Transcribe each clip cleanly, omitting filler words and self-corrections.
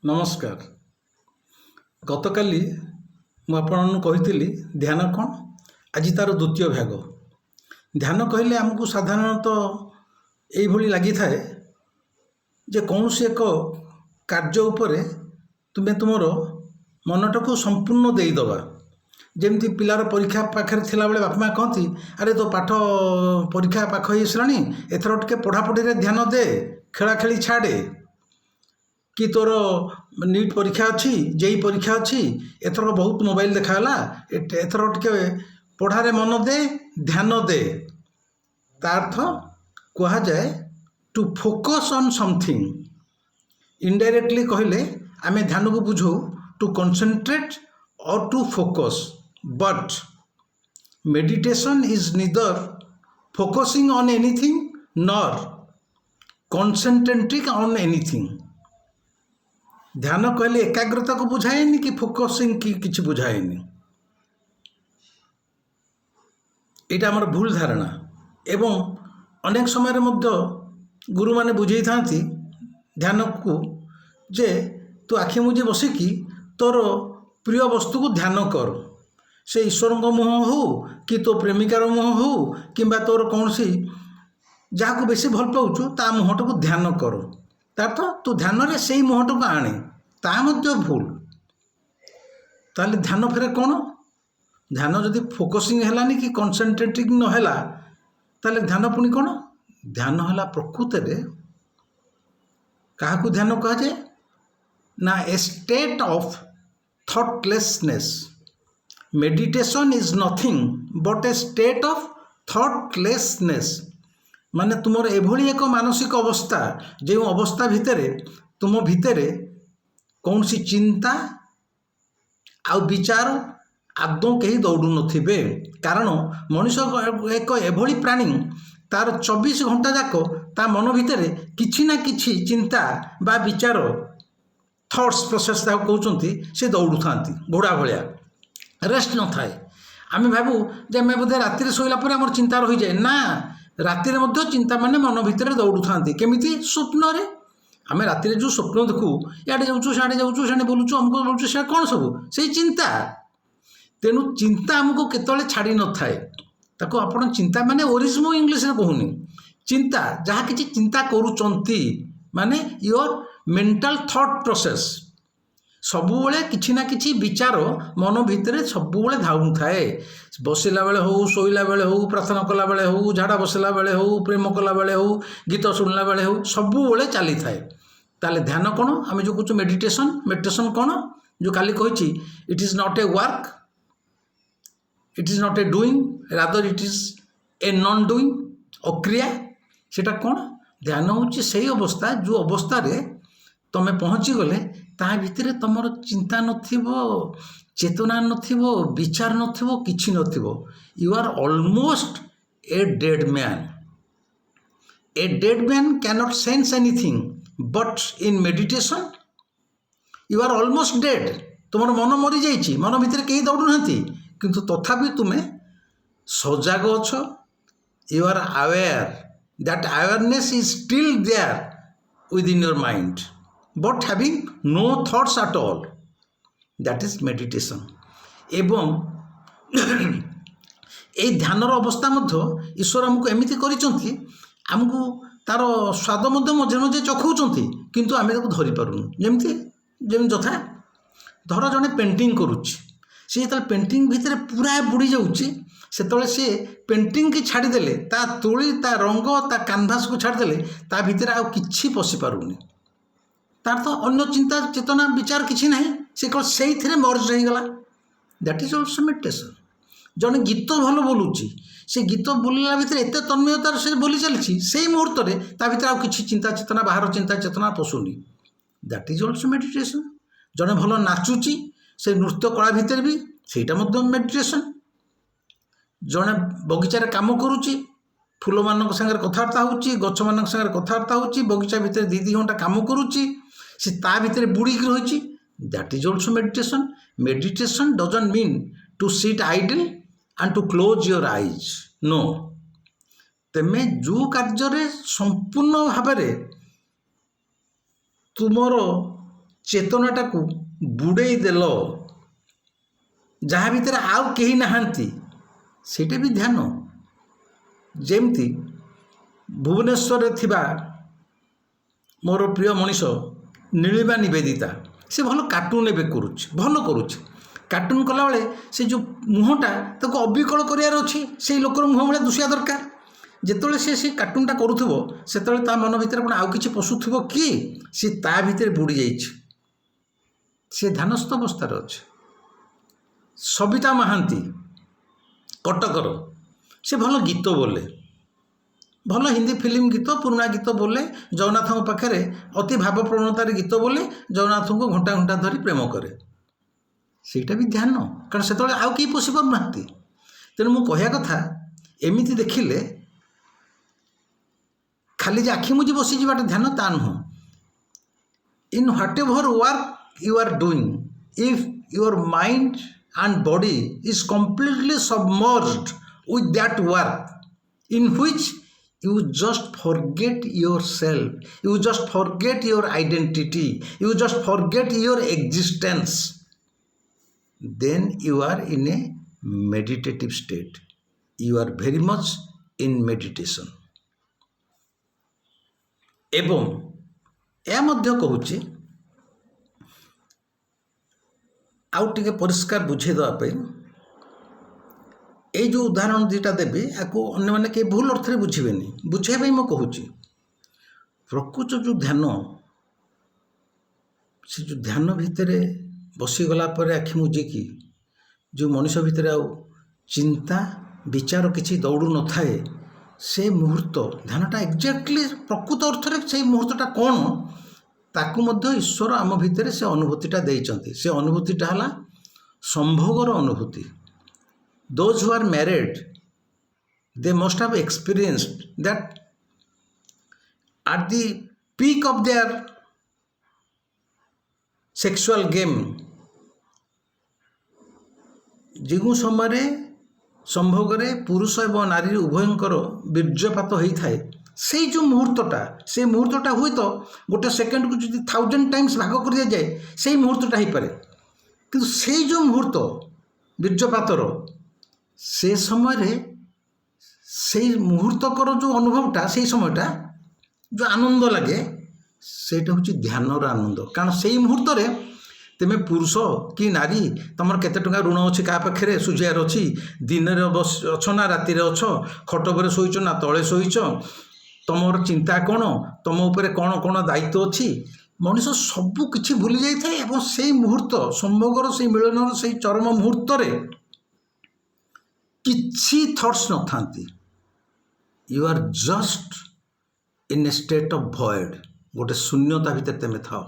ନମସ୍କାର। ଗତକାଲି ମୁଁ ଆପଣଙ୍କୁ କହିଥିଲି ଧ୍ୟାନ କ'ଣ, ଆଜି ତା'ର ଦ୍ୱିତୀୟ ଭାଗ। ଧ୍ୟାନ କହିଲେ ଆମକୁ ସାଧାରଣତଃ ଏଇଭଳି ଲାଗିଥାଏ ଯେ କୌଣସି ଏକ କାର୍ଯ୍ୟ ଉପରେ ତୁମେ ତୁମର ମନଟାକୁ ସମ୍ପୂର୍ଣ୍ଣ ଦେଇଦେବା। ଯେମିତି ପିଲାର ପରୀକ୍ଷା ପାଖରେ ଥିଲାବେଳେ ବାପା ମା' କହନ୍ତି, ଆରେ ତୋ ପାଠ ପରୀକ୍ଷା ପାଖ ହେଇ ଆସିଲାଣି, ଏଥର ଟିକେ ପଢ଼ାପଢ଼ିରେ ଧ୍ୟାନ ଦେ, ଖେଳାଖେଳି ଛାଡ଼େ। କି ତୋର ନିଟ୍ ପରୀକ୍ଷା ଅଛି, ଜେଇ ପରୀକ୍ଷା ଅଛି, ଏଥର ବହୁତ ମୋବାଇଲ ଦେଖାହେଲା, ଏଥର ଟିକେ ପଢ଼ାରେ ମନ ଦେ, ଧ୍ୟାନ ଦେ। ତା ଅର୍ଥ କୁହାଯାଏ to focus on something. Indirectly କହିଲେ ଆମେ ଧ୍ୟାନକୁ ବୁଝଉ to concentrate or to focus. But meditation is neither focusing on anything nor concentrating on anything. ଧ୍ୟାନ କହିଲେ ଏକାଗ୍ରତାକୁ ବୁଝାଏନି କି ଫୋକସିଂ କି କିଛି ବୁଝାଏନି। ଏଇଟା ଆମର ଭୁଲ ଧାରଣା ଏବଂ ଅନେକ ସମୟରେ ମଧ୍ୟ ଗୁରୁମାନେ ବୁଝେଇଥାନ୍ତି ଧ୍ୟାନକୁ ଯେ ତୁ ଆଖି ବୁଜି ବସିକି ତୋର ପ୍ରିୟ ବସ୍ତୁକୁ ଧ୍ୟାନ କର। ସେ ଈଶ୍ୱରଙ୍କ ମୁହଁ ହେଉ କି ତୋ ପ୍ରେମିକାର ମୁହଁ ହେଉ କିମ୍ବା ତୋର କୌଣସି ଯାହାକୁ ବେଶୀ ଭଲ ପାଉଛୁ ତା ମୁହଁଟାକୁ ଧ୍ୟାନ କର। ତା ଅର୍ଥ ତୁ ଧ୍ୟାନରେ ସେଇ ମୁହଁଟାକୁ ଆଣେ। ତାହା ମଧ୍ୟ ଭୁଲ। ତାହେଲେ ଧ୍ୟାନ ଫେରେ କ'ଣ? ଧ୍ୟାନ ଯଦି ଫୋକସିଂ ହେଲାନି କି କନସେନ୍ଟ୍ରେଟିଂ ନ ହେଲା ତାହେଲେ ଧ୍ୟାନ ପୁଣି କ'ଣ? ଧ୍ୟାନ ହେଲା ପ୍ରକୃତରେ କାହାକୁ ଧ୍ୟାନ କୁହାଯାଏ ନା a state of thoughtlessness. Meditation is nothing but a state of thoughtlessness. ମାନେ ତୁମର ଏଭଳି ଏକ ମାନସିକ ଅବସ୍ଥା ଯେଉଁ ଅବସ୍ଥା ଭିତରେ ତୁମ ଭିତରେ କୌଣସି ଚିନ୍ତା ଆଉ ବିଚାର ଆଦୌ କେହି ଦୌଡ଼ୁନଥିବେ। କାରଣ ମଣିଷ ଏକ ଏଭଳି ପ୍ରାଣୀ, ତାର 24 ଘଣ୍ଟା ଯାକ ତା ମନ ଭିତରେ କିଛି ନା କିଛି ଚିନ୍ତା ବା ବିଚାର, ଥଟ୍ସ ପ୍ରୋସେସ୍ ତାକୁ କହୁଛନ୍ତି, ସେ ଦୌଡ଼ୁଥାନ୍ତି ଘୋଡ଼ା ଭଳିଆ, ରେଷ୍ଟ ନଥାଏ। ଆମେ ଭାବୁ ଯେ ଆମେ ବୋଧେ ରାତିରେ ଶୋଇଲା ପରେ ଆମର ଚିନ୍ତା ରହିଯାଏ। ନା, ରାତିରେ ମଧ୍ୟ ଚିନ୍ତାମାନେ ମନ ଭିତରେ ଦୌଡ଼ୁଥାନ୍ତି। କେମିତି? ସ୍ୱପ୍ନରେ। ଆମେ ରାତିରେ ଯେଉଁ ସ୍ୱପ୍ନ ଦେଖୁ, ଇଆଡ଼େ ଯାଉଛୁ ସିଆଡ଼େ ଯାଉଛୁ, ସିଆଡ଼େ ବୁଲୁଛୁ, ଅମୁକ ବୁଲୁଛୁ, ସେଟା କ'ଣ ସବୁ? ସେଇ ଚିନ୍ତା। ତେଣୁ ଚିନ୍ତା ଆମକୁ କେତେବେଳେ ଛାଡ଼ି ନଥାଏ। ତାକୁ ଆପଣ ଚିନ୍ତା ମାନେ ଓରିଜିନ୍ ମୁଁ ଇଂଲିଶରେ କହୁନି, ଚିନ୍ତା ଯାହା କିଛି ଚିନ୍ତା କରୁଛନ୍ତି ମାନେ ୟୋର ମେଣ୍ଟାଲ ଥଟ୍ ପ୍ରୋସେସ୍। ସବୁବେଳେ କିଛି ନା କିଛି ବିଚାର ମନ ଭିତରେ ସବୁବେଳେ ଧାଉଁଥାଏ। ବସିଲା ବେଳେ ହେଉ, ଶୋଇଲା ବେଳେ ହେଉ, ପ୍ରାର୍ଥନା କଲାବେଳେ ହେଉ, ଝାଡ଼ା ବସିଲା ବେଳେ ହେଉ, ପ୍ରେମ କଲାବେଳେ ହେଉ, ଗୀତ ଶୁଣିଲା ବେଳେ ହେଉ, ସବୁବେଳେ ଚାଲିଥାଏ। ତାହେଲେ ଧ୍ୟାନ କ'ଣ? ଆମେ ଯେଉଁ କହୁଛୁ ମେଡିଟେସନ୍, ମେଡିଟେସନ୍ କ'ଣ? ଯେଉଁ କାଲି କହିଛି, it is not a work, it is not a doing, rather it is a non doing, ଅକ୍ରିୟା। ସେଟା କ'ଣ? ଧ୍ୟାନ ହେଉଛି ସେଇ ଅବସ୍ଥା ଯେଉଁ ଅବସ୍ଥାରେ ତମେ ପହଞ୍ଚିଗଲେ ତା ଭିତରେ ତମର ଚିନ୍ତା ନଥିବ, ଚେତନା ନଥିବ, ବିଚାର ନଥିବ, କିଛି ନଥିବ। You are almost a dead man. A dead man can't sense anything but in meditation you are almost dead. ତୁମର ମନ ମରିଯାଇଛି, ମନ ଭିତରେ କେହି ଦୌଡ଼ୁନାହାନ୍ତି, କିନ୍ତୁ ତଥାପି ତୁମେ ସଜାଗ ଅଛ। You are aware. That awareness is still there within your mind but having no thoughts at all. That is meditation. ଏବଂ এই ଧ୍ୟାନର ଅବସ୍ଥା ମଧ୍ୟ ଈଶ୍ୱର ଆମକୁ ଏମିତି କରିଛନ୍ତି, ଆମକୁ ତାର ସ୍ୱାଦ ମଧ୍ୟ ମଝିରେ ମଝିରେ ଚଖଉଛନ୍ତି, କିନ୍ତୁ ଆମେ ତାକୁ ଧରିପାରୁନୁ। ଯେମିତି ଯଥା ଧର ଜଣେ ପେଣ୍ଟିଂ କରୁଛି, ସେ ଯେତେବେଳେ ପେଣ୍ଟିଂ ଭିତରେ ପୁରା ବୁଡ଼ି ଯାଉଛି, ସେତେବେଳେ ସେ ପେଣ୍ଟିଂକି ଛାଡ଼ିଦେଲେ, ତା ତୁଳି, ତା ରଙ୍ଗ, ତା କାନଭାସକୁ ଛାଡ଼ିଦେଲେ ତା ଭିତରେ ଆଉ କିଛି ପଶିପାରୁନି। ତାର ତ ଅନ୍ୟ ଚିନ୍ତା, ଚେତନା, ବିଚାର କିଛି ନାହିଁ। ସେ କ'ଣ ସେଇଥିରେ ମର୍ଜ ହେଇଗଲା। That is also meditation. ଜଣେ ଗୀତ ଭଲ ବୋଲୁଛି, ସେ ଗୀତ ବୋଲିଲା ଭିତରେ ଏତେ ତନ୍ମୟତାର ସେ ବୋଲି ଚାଲିଛି, ସେଇ ମୁହୂର୍ତ୍ତରେ ତା ଭିତରେ ଆଉ କିଛି ଚିନ୍ତା ଚେତନା, ବାହାର ଚିନ୍ତା ଚେତନା ପଶୁନି। That is also meditation. ଜଣେ ଭଲ ନାଚୁଛି, ସେ ନୃତ୍ୟ କଳା ଭିତରେ ବି ସେଇଟା ମଧ୍ୟ ମେଡିଟେସନ୍। ଜଣେ ବଗିଚାରେ କାମ କରୁଛି, ଫୁଲମାନଙ୍କ ସାଙ୍ଗରେ କଥାବାର୍ତ୍ତା ହେଉଛି, ଗଛମାନଙ୍କ ସାଙ୍ଗରେ କଥାବାର୍ତ୍ତା ହେଉଛି, ବଗିଚା ଭିତରେ 2 ଘଣ୍ଟା କାମ କରୁଛି, ସେ ତା ଭିତରେ ବୁଡ଼ିକି ରହିଛି। That is also meditation. Meditation doesn't mean to sit idle and to close your eyes. No. ତେମେ ଯେଉଁ କାର୍ଯ୍ୟରେ ସମ୍ପୂର୍ଣ୍ଣ ଭାବରେ ତୁମର ଚେତନାଟାକୁ ବୁଡ଼େଇ ଦେଲ, ଯାହା ଭିତରେ ଆଉ କେହି ନାହାନ୍ତି, ସେଇଟା ବି ଧ୍ୟାନ। ଯେମିତି ଭୁବନେଶ୍ୱରରେ ଥିବା ମୋର ପ୍ରିୟ ମଣିଷ ନୀଳିମା ନିବେଦିତା, ସେ ଭଲ କାର୍ଟୁନ୍ ଏବେ କରୁଛି, ଭଲ କରୁଛି। କାର୍ଟୁନ୍ କଲାବେଳେ ସେ ଯେଉଁ ମୁହଁଟା ତାକୁ ଅବିକଳ କରିବାର ଅଛି, ସେଇ ଲୋକର ମୁହଁ ଭଳିଆ ଦୁସିବା ଦରକାର। ଯେତେବେଳେ ସେ କାର୍ଟୁନ୍ଟା କରୁଥିବ ସେତେବେଳେ ତା ମନ ଭିତରେ କ'ଣ ଆଉ କିଛି ପଶୁଥିବ କି? ସେ ତା ଭିତରେ ବୁଡ଼ି ଯାଇଛି, ସେ ଧ୍ୟାନସ୍ଥ ଅବସ୍ଥାରେ ଅଛି। ସବିତା ମହାନ୍ତି କଟକର, ସେ ଭଲ ଗୀତ ବୋଲେ, ଭଲ ହିନ୍ଦୀ ଫିଲ୍ମ ଗୀତ, ପୁରୁଣା ଗୀତ ବୋଲେ, ଜଗନ୍ନାଥଙ୍କ ପାଖରେ ଅତି ଭାବପ୍ରବଣତାରେ ଗୀତ ବୋଲେ, ଜଗନ୍ନାଥଙ୍କୁ ଘଣ୍ଟା ଘଣ୍ଟା ଧରି ପ୍ରେମ କରେ। ସେଇଟା ବି ଧ୍ୟାନ, କାରଣ ସେତେବେଳେ ଆଉ କେହି ପଶି ପାରୁନାହାନ୍ତି। ତେଣୁ ମୁଁ କହିବା କଥା, ଏମିତି ଦେଖିଲେ ଖାଲି ଯେ ଆଖି ମୁଜି ବସିଯିବାଟା ଧ୍ୟାନ ତା ନୁହଁ। In whatever work you are doing, if your mind and body is completely submerged with that work in which you just forget yourself, you just forget your identity, you just forget your existence, then you are in a meditative state, you are very much in meditation। ଏବଂ ଏହା ମଧ୍ୟ କହୁଛି, ଆଉ ଟିକେ ପରିଷ୍କାର ବୁଝେଇ ଦେବା ପାଇଁ, ଏଇ ଯେଉଁ ଉଦାହରଣ ଦୁଇଟା ଦେବି, ଆକୁ ଅନ୍ୟମାନେ କେହି ଭୁଲ ଅର୍ଥରେ ବୁଝିବେନି, ବୁଝେଇବା ପାଇଁ ମୁଁ କହୁଛି। ପ୍ରକୃତ ଯେଉଁ ଧ୍ୟାନ, ସେ ଯେଉଁ ଧ୍ୟାନ ଭିତରେ ବସିଗଲା ପରେ ଆଖି ମୁଜିକି ଯେଉଁ ମଣିଷ ଭିତରେ ଆଉ ଚିନ୍ତା ବିଚାର କିଛି ଦୌଡ଼ୁ ନଥାଏ, ସେ ମୁହୂର୍ତ୍ତ ଧ୍ୟାନଟା ଏକ୍ଜାକ୍ଟଲି ପ୍ରକୃତ ଅର୍ଥରେ ସେଇ ମୁହୂର୍ତ୍ତଟା କ'ଣ, ତାକୁ ମଧ୍ୟ ଈଶ୍ୱର ଆମ ଭିତରେ ସେ ଅନୁଭୂତିଟା ଦେଇଛନ୍ତି। ସେ ଅନୁଭୂତିଟା ହେଲା ସମ୍ଭୋଗର ଅନୁଭୂତି। Those who are married, they must have experienced that at the peak of their sexual game, ଯେଉଁ ସମୟରେ ସମ୍ଭୋଗରେ ପୁରୁଷ ଏବଂ ନାରୀ ଉଭୟଙ୍କର ବୀର୍ଯ୍ୟପାତ ହୋଇଥାଏ, ସେଇ ଯେଉଁ ମୁହୂର୍ତ୍ତଟା, ସେଇ ମୁହୂର୍ତ୍ତଟା ହୁଏତ ଗୋଟେ ସେକେଣ୍ଡକୁ ଯଦି 1000 ଟାଇମ୍ସ ଭାଗ କରି ଦିଆଯାଏ, ସେଇ ମୁହୂର୍ତ୍ତଟା ହେଇପାରେ। କିନ୍ତୁ ସେଇ ଯେଉଁ ମୁହୂର୍ତ୍ତ ବୀର୍ଯ୍ୟପାତର, ସେ ସମୟରେ ସେଇ ମୁହୂର୍ତ୍ତକର ଯେଉଁ ଅନୁଭବଟା, ସେଇ ସମୟଟା ଯେଉଁ ଆନନ୍ଦ ଲାଗେ, ସେଇଟା ହେଉଛି ଧ୍ୟାନର ଆନନ୍ଦ। କାରଣ ସେଇ ମୁହୂର୍ତ୍ତରେ ତୁମେ ପୁରୁଷ କି ନାରୀ, ତୁମର କେତେ ଟଙ୍କା ଋଣ ଅଛି କାହା ପାଖରେ ସୁଝିବାର ଅଛି, ଦିନରେ ଅଛ ନା ରାତିରେ ଅଛ, ଖଟ ଉପରେ ଶୋଇଛ ନା ତଳେ ଶୋଇଛ, ତୁମର ଚିନ୍ତା କ'ଣ, ତୁମ ଉପରେ କ'ଣ କ'ଣ ଦାୟିତ୍ୱ ଅଛି, ମଣିଷ ସବୁ କିଛି ଭୁଲି ଯାଇଥାଏ। ଏବଂ ସେଇ ମୁହୂର୍ତ୍ତ, ସମ୍ଭୋଗର ସେଇ ମିଳନର ସେଇ ଚରମ ମୁହୂର୍ତ୍ତରେ କିଛି ଥଟ୍ସ ନଥାନ୍ତି। You are just in a state of void, ଗୋଟେ ଶୂନ୍ୟତା ଭିତରେ ତୁମେ ଥାଅ,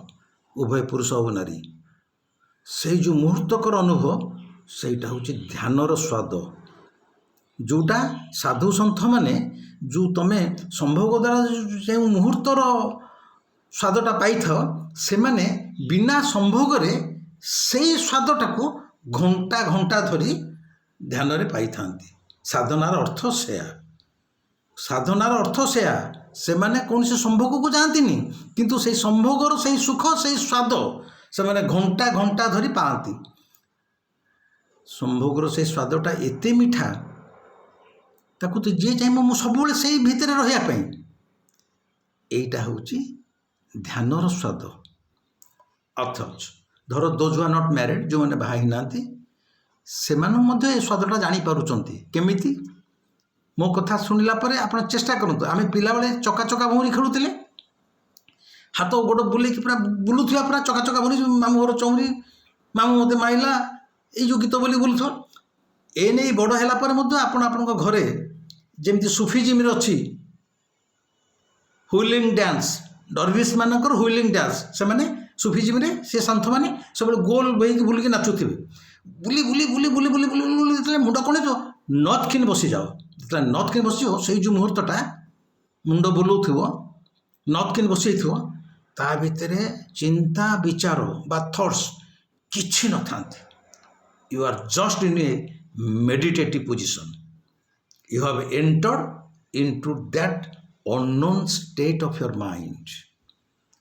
ଉଭୟ ପୁରୁଷ ଓ ନାରୀ। ସେଇ ଯେଉଁ ମୁହୂର୍ତ୍ତକର ଅନୁଭବ, ସେଇଟା ହେଉଛି ଧ୍ୟାନର ସ୍ୱାଦ, ଯେଉଁଟା ସାଧୁ ସନ୍ଥମାନେ ଯେଉଁ ତୁମେ ସମ୍ଭୋଗ ଦ୍ୱାରା ଯେଉଁ ମୁହୂର୍ତ୍ତର ସ୍ୱାଦଟା ପାଇଥାଅ, ସେମାନେ ବିନା ସମ୍ଭୋଗରେ ସେଇ ସ୍ୱାଦଟାକୁ ଘଣ୍ଟା ଘଣ୍ଟା ଧରି ଧ୍ୟାନରେ ପାଇଥାନ୍ତି। ସାଧନାର ଅର୍ଥ ସେୟା, ସାଧନାର ଅର୍ଥ ସେୟା। ସେମାନେ କୌଣସି ସମ୍ଭୋଗକୁ ଯାଆନ୍ତିନି, କିନ୍ତୁ ସେଇ ସମ୍ଭୋଗର ସେଇ ସୁଖ, ସେଇ ସ୍ୱାଦ ସେମାନେ ଘଣ୍ଟା ଘଣ୍ଟା ଧରି ପାଆନ୍ତି। ସମ୍ଭୋଗର ସେଇ ସ୍ୱାଦଟା ଏତେ ମିଠା, ତାକୁ ତ ଯିଏ ଚାହିଁବ ମୁଁ ସବୁବେଳେ ସେଇ ଭିତରେ ରହିବା ପାଇଁ, এইটা ହେଉଛି ଧ୍ୟାନର ସ୍ୱାଦ। ଅଥଚ ଧର those who are not married, ଯେଉଁମାନେ ବାହା ହେଇନାହାନ୍ତି, ସେମାନେ ମଧ୍ୟ ଏ ସ୍ୱାଦଟା ଜାଣିପାରୁଛନ୍ତି। କେମିତି? ମୋ କଥା ଶୁଣିଲା ପରେ ଆପଣ ଚେଷ୍ଟା କରନ୍ତୁ। ଆମେ ପିଲାବେଳେ ଚକା ଚକା ଭଉଁରୀ ଖେଳୁଥିଲେ, ହାତ ଗୋଡ଼ ବୁଲେଇକି ପୁରା ବୁଲୁଥିବା, ପୁରା ଚକା ଚକା ଭଉଁରୀ, ମାମୁଁ ଘର ଚଉଁରୀ, ମାମୁଁ ମୋତେ ମାଇଲା, ଏଇ ଯେଉଁ ଗୀତ ବୋଲି ବୁଲୁଥିବ। ଏ ନେଇ ବଡ଼ ହେଲା ପରେ ମଧ୍ୟ ଆପଣ ଆପଣଙ୍କ ଘରେ ଯେମିତି ସୁଫିଜିମ୍ରେ ଅଛି ହୁଇଲିଂ ଡ୍ୟାନ୍ସ, ଡରଭିସ୍ ମାନଙ୍କର ହୁଇଲିଂ ଡ୍ୟାନ୍ସ, ସେମାନେ ସୁଫିଜିମ୍ରେ ସେ ସନ୍ଥମାନେ ସବୁବେଳେ ଗୋଲ ବହିକି ବୁଲିକି ନାଚୁଥିବେ। ବୁଲି ବୁଲି ବୁଲି ବୁଲି ବୁଲି ବୁଲି ବୁଲି ଯେତେବେଳେ ମୁଣ୍ଡ କ'ଣ ହେଇଯିବ, ନଥ୍ କିନି ବସିଯାଅ। ଯେତେବେଳେ ନଥ୍ କିନି ବସିଯିବ, ସେଇ ଯେଉଁ ମୁହୂର୍ତ୍ତଟା ମୁଣ୍ଡ ବୁଲଉଥିବ, ନଥ୍ କିନି ବସିଯାଇଥିବ, ତା ଭିତରେ ଚିନ୍ତା ବିଚାର ବା ଥଟ୍ସ କିଛି ନଥାନ୍ତି। You are just in a meditative position. You have entered into that unknown state of your mind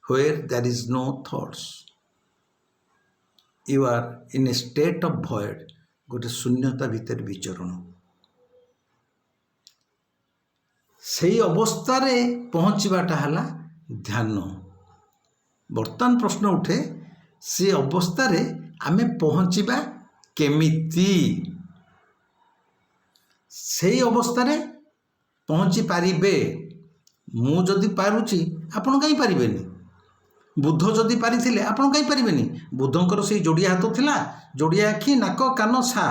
where there is no thoughts, you are in a state of void गोटे शून्यता भितर विचरण से अवस्था पहुँचवाटा है ध्यान। बर्तमान प्रश्न उठे से अवस्था आमे पहुँचवा केमिति से अवस्था पहुँची पारिबे। मु जदि पारुची आपण कहीं पारिबेनी। बुद्ध जदि पारिथिले आपण कहीं पारिबेनी। बुद्धंकर से जोड़िया हाथ थिला, जोड़िया आखि, नाक, कान, छा।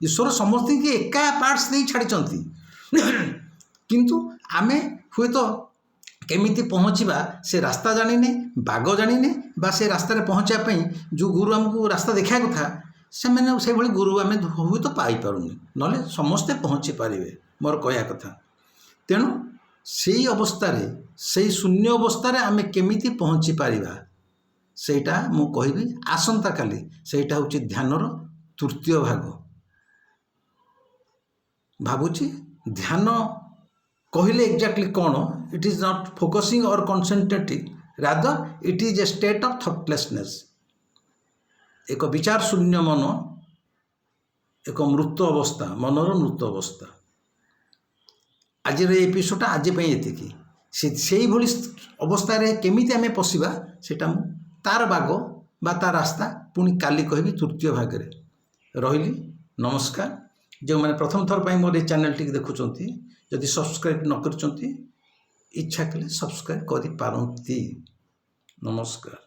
ईश्वर समस्त की एका पार्ट्स दे छाड़िचंती किंतु आमे हुए तो केमिति पहुँचवा से रास्ता जानिने, बाग जानिने बा से रास्ता पहुँचा जो गुरु आमको रास्ता देखा कथा से मैंने से भली गुरु आम हुए तो पाई पारुनी नले समस्ते पहुँची पारे मोर कहया कथा। तेणु से अवस्था से शून्य अवस्था आम केमिति पहुँची पारिबा सेटा मु कहबी आसंता काली। सेटा होची ध्यानर तृतीय भाग। भावुची ध्यान कहले एक्जाक्टली कौन। इट इज नॉट फोकसिंग और concentrating, rather it is a state of thoughtlessness. एक विचार शून्य मन, एक मृत अवस्था, मनर मृत अवस्था। आज एपिसोड आज एतिकी से भली अवस्था केमिति आमे पशिबा सेटा मु तार बाग बा तार रास्ता पुणी काली कहबी तृतीय भाग रे। रहिली नमस्कार। जो मैंने प्रथम थर पर मोर चैनल टी देखुंत जदि सब्सक्राइब न कर इच्छा कले सब्सक्राइब करि पारंती। नमस्कार।